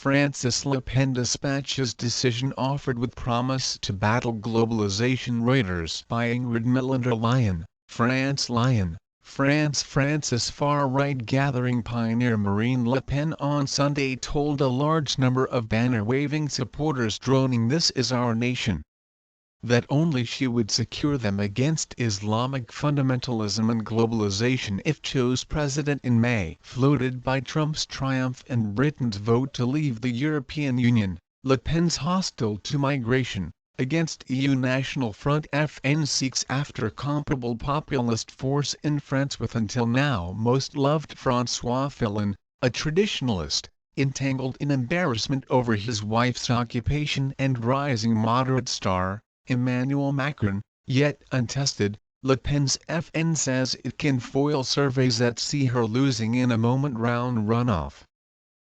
Francis Le Pen dispatches decision offered with promise to battle globalization. Reuters by Ingrid Millender. France. France's far-right gathering pioneer Marine Le Pen on Sunday told a large number of banner-waving supporters droning "This is our nation" that only she would secure them against Islamic fundamentalism and globalization if chose president in May. Floated by Trump's triumph and Britain's vote to leave the European Union, Le Pen's hostile to migration, against EU National Front FN seeks after comparable populist force in France with until now most loved François Fillon, a traditionalist, entangled in embarrassment over his wife's occupation, and rising moderate star, Emmanuel Macron, yet untested. Le Pen's FN says it can foil surveys that see her losing in a moment-round runoff.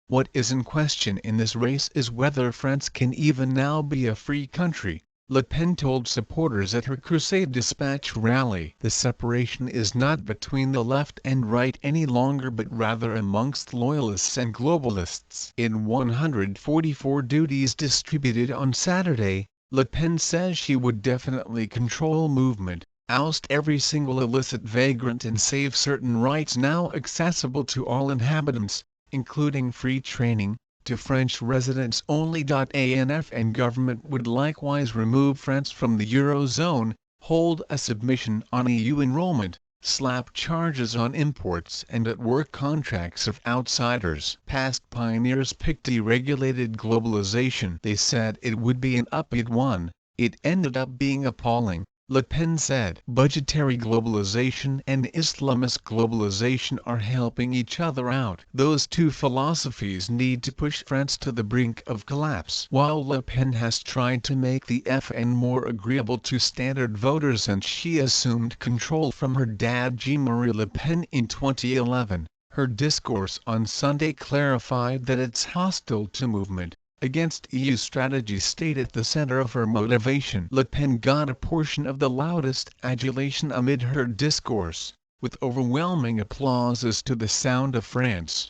What is in question in this race is whether France can even now be a free country, Le Pen told supporters at her Crusade Dispatch rally. The separation is not between the left and right any longer but rather amongst loyalists and globalists. In 144 duties distributed on Saturday, Le Pen says she would definitely control movement, oust every single illicit vagrant and save certain rights now accessible to all inhabitants, including free training, to French residents only. ANF and government would likewise remove France from the Eurozone, hold a submission on EU enrollment, slap charges on imports and at-work contracts of outsiders. Past pioneers picked deregulated globalization. They said it would be an upbeat one. It ended up being appalling, Le Pen said. Budgetary globalization and Islamist globalization are helping each other out. Those two philosophies need to push France to the brink of collapse. While Le Pen has tried to make the FN more agreeable to standard voters and she assumed control from her dad Jean-Marie Le Pen in 2011, her discourse on Sunday clarified that it's hostile to movement against EU strategy stayed at the center of her motivation. Le Pen got a portion of the loudest adulation amid her discourse, with overwhelming applause as to the sound of France.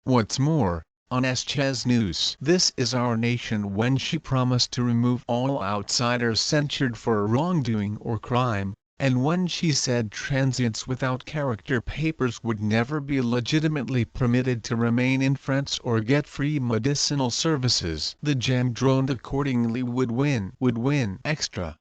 What's more, on SCHEZ News, "This is our nation" when she promised to remove all outsiders censured for wrongdoing or crime, and when she said transients without character papers would never be legitimately permitted to remain in France or get free medicinal services. The jam droned accordingly would win. Extra.